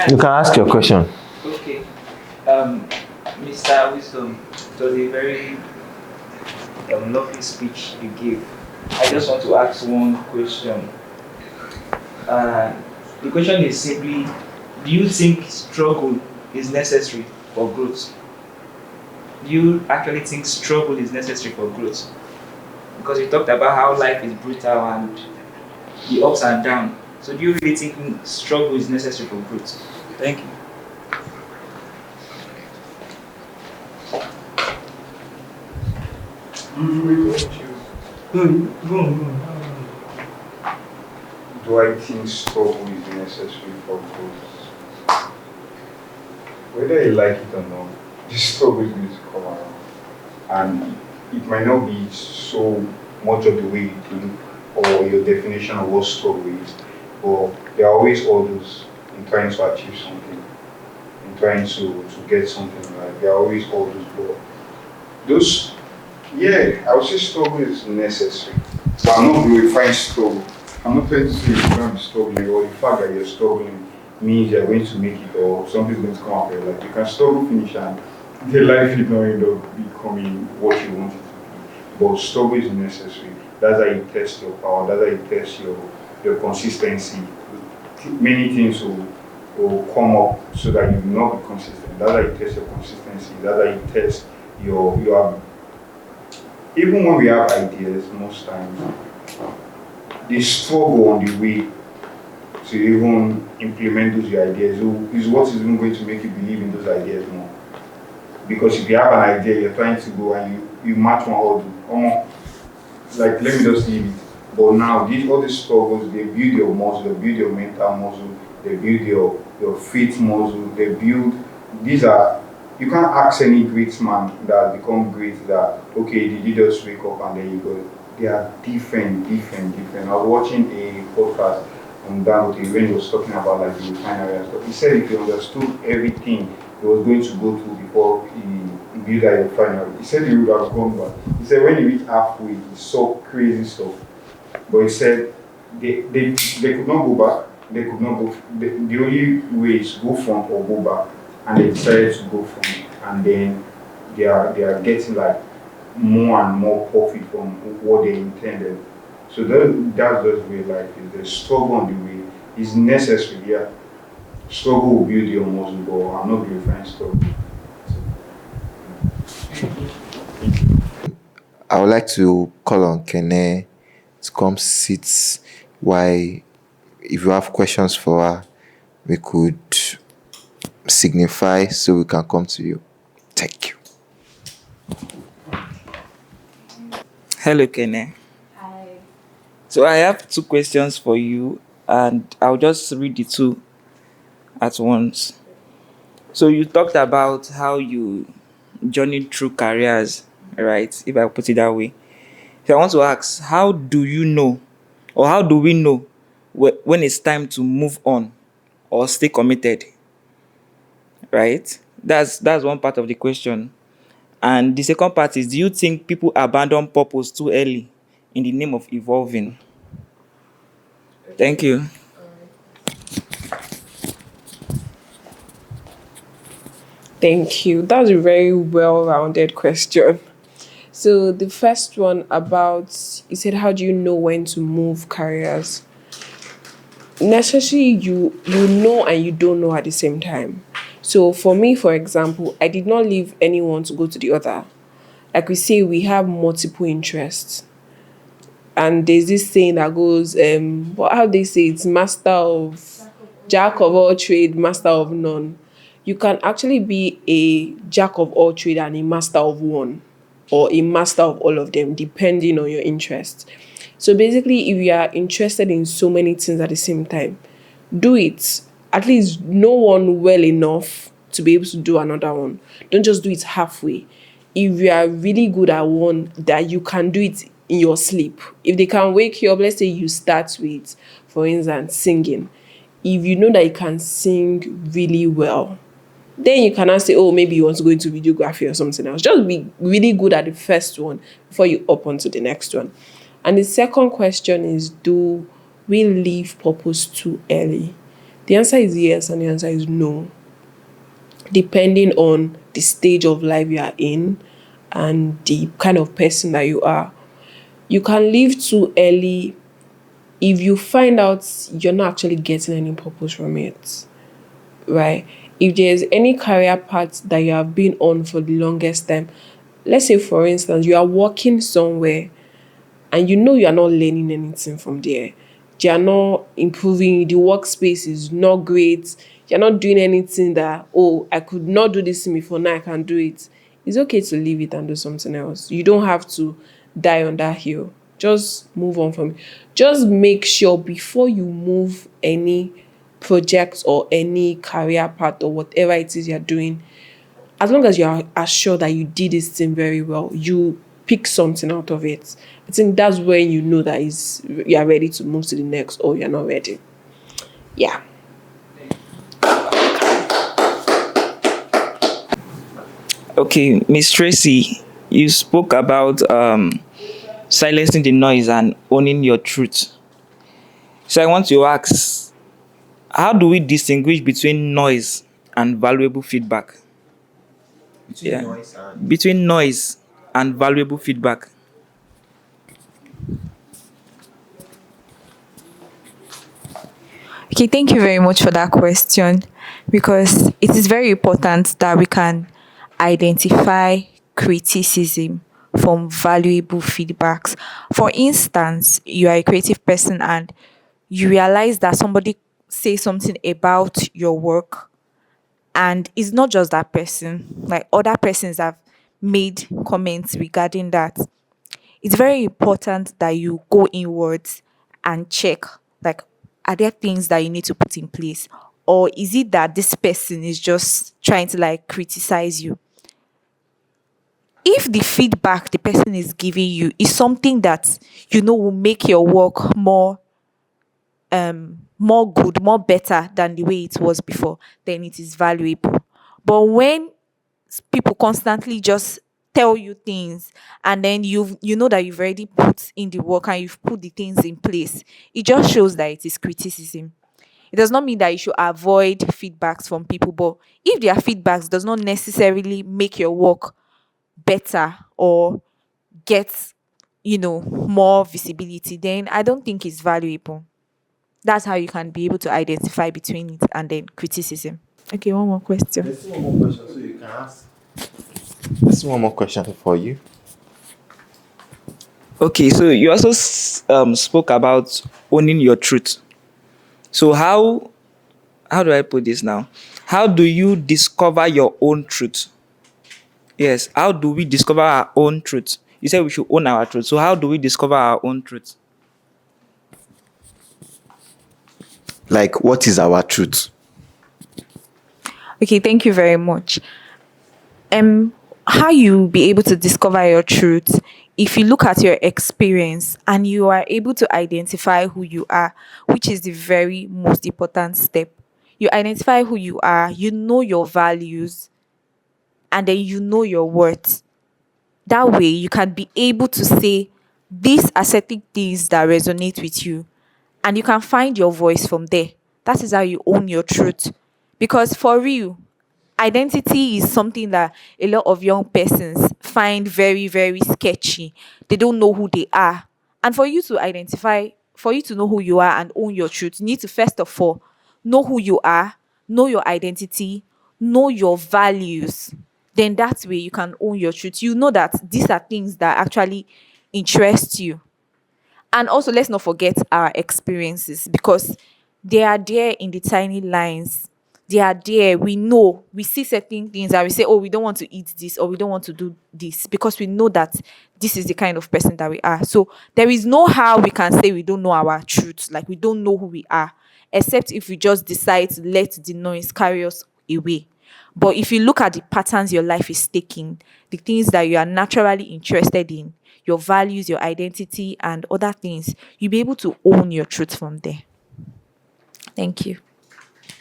You can ask your question. Okay. Um, Mr. Wisdom, it was a very lovely speech you gave. I just want to ask one question. Uh, the question is simply, do you think struggle is necessary for growth? Do you actually think struggle is necessary for growth? Because you talked about how life is brutal and the ups and downs. So do you really think struggle is necessary for growth? Thank you. Do I think struggle is necessary for growth? Whether you like it or not, this struggle is going to come around. And it might not be so much of the way you think or your definition of what struggle is, but there are always others in trying to achieve something, in trying to get something right. There are always others, but those, yeah, I would say struggle is necessary. But I'm not glorifying struggle. I'm not trying to say you're going to be struggling or the fact that you're struggling means you're going to make it or something's going to come up here. Like you can struggle, finish, and the life is not end up becoming what you want it to be. But struggle is necessary. That's how you test your power, that's how you test your consistency. Many things will come up so that you will not be consistent. That's how you test your consistency, that's how you test your even when we have ideas, most times, the struggle on the way to even implement those ideas is what is even going to make you believe in those ideas more. Because if you have an idea, you're trying to go and you match one order, like let me just leave it. But now, all these struggles, they build your muscle, they build your mental muscle, they build your faith muscle, they build, you can't ask any great man that has become great that, okay, did you just wake up and then you go. They are different. I was watching a podcast on Dangote when he was talking about like the refinery and stuff. He said if he understood everything he was going to go through before he built that refinery, he said he would have gone back. He said when he reached halfway, he saw crazy stuff. But he said they could not go back. They could not go. The only way is go front or go back. And they decided to go front. And then they are getting like more and more profit from what they intended. So that's just where life is. The struggle on the way is necessary, yeah. Struggle will build your muscle, but I'm not glorifying struggle. I would like to call on Kene to come sit while, if you have questions for her, we could signify so we can come to you. Thank you. Hello, Kene. Hi. So I have two questions for you, and I'll just read the two at once. So you talked about how you journeyed through careers, right? If I put it that way. So I want to ask, how do you know, or how do we know when it's time to move on or stay committed, right? That's one part of the question. And the second part is, do you think people abandon purpose too early in the name of evolving? Thank you. Thank you. That's a very well-rounded question. So the first one about you said how do you know when to move careers? Necessarily you know and you don't know at the same time. So for me, for example, I did not leave anyone to go to the other. Like we say, we have multiple interests. And there's this saying that goes, how they say it's master of jack of all trade, master of none. You can actually be a jack of all trade and a master of one, or a master of all of them, depending on your interest. So basically, if you are interested in so many things at the same time, do it. At least know one well enough to be able to do another one. Don't just do it halfway. If you are really good at one, that you can do it in your sleep. If they can wake you up, let's say you start with, for instance, singing. If you know that you can sing really well, then you cannot say, oh, maybe you want to go into videography or something else. Just be really good at the first one before you up onto the next one. And the second question is, do we leave purpose too early? The answer is yes and the answer is no, depending on the stage of life you are in and the kind of person that you are. You can leave too early if you find out you're not actually getting any purpose from it, right? If there's any career path that you have been on for the longest time, let's say for instance, you are working somewhere and you know you are not learning anything from there. They are not improving, the workspace is not great, you're not doing anything that, oh, I could not do this thing before, now I can do it. It's okay to leave it and do something else. You don't have to die on that hill. Just move on from it. Just make sure before you move any project or any career path or whatever it is you're doing, as long as you are assured that you did this thing very well, you pick something out of it. I think that's when you know that is you are ready to move to the next or you're not ready. Yeah. Okay, Miss Tracy, you spoke about silencing the noise and owning your truth. So I want to ask, how do we distinguish between noise and valuable feedback? Between Yeah. noise and Between noise and valuable feedback. Okay, thank you very much for that question because it is very important that we can identify criticism from valuable feedbacks. For instance, you are a creative person and you realize that somebody say something about your work, and it's not just that person, like other persons have made comments regarding that. It's very important that you go inwards and check, like, are there things that you need to put in place, or is it that this person is just trying to like criticize you? If the feedback the person is giving you is something that you know will make your work more good, more better than the way it was before, then it is valuable. But when people constantly just tell you things, and then you know that you've already put in the work and you've put the things in place, it just shows that it is criticism. It does not mean that you should avoid feedbacks from people, but if their feedbacks does not necessarily make your work better or get more visibility, then I don't think it's valuable. That's how you can be able to identify between it and then criticism. Okay, one more question. there's still one more question, so you can ask. There's still one more question for you. Okay, so you also spoke about owning your truth. So how do I put this now? How do you discover your own truth? Yes, how do we discover our own truth? You said we should own our truth. So how do we discover our own truth? Like, what is our truth? Okay, thank you very much. How you be able to discover your truth, if you look at your experience and you are able to identify who you are, which is the very most important step. You identify who you are, you know your values, and then you know your worth. That way you can be able to say these are certain things that resonate with you, and you can find your voice from there. That is how you own your truth. Because for real, identity is something that a lot of young persons find very, very sketchy. They don't know who they are. And for you to know who you are and own your truth, you need to first of all know who you are, know your identity, know your values. Then that way you can own your truth. You know that these are things that actually interest you. And also, let's not forget our experiences because they are there in the tiny lines. They are there. We know, we see certain things and we say, oh, we don't want to eat this or we don't want to do this because we know that this is the kind of person that we are. So there is no how we can say we don't know our truth, like we don't know who we are, except if we just decide to let the noise carry us away. But if you look at the patterns your life is taking, the things that you are naturally interested in, your values, your identity, and other things, you'll be able to own your truth from there. Thank you.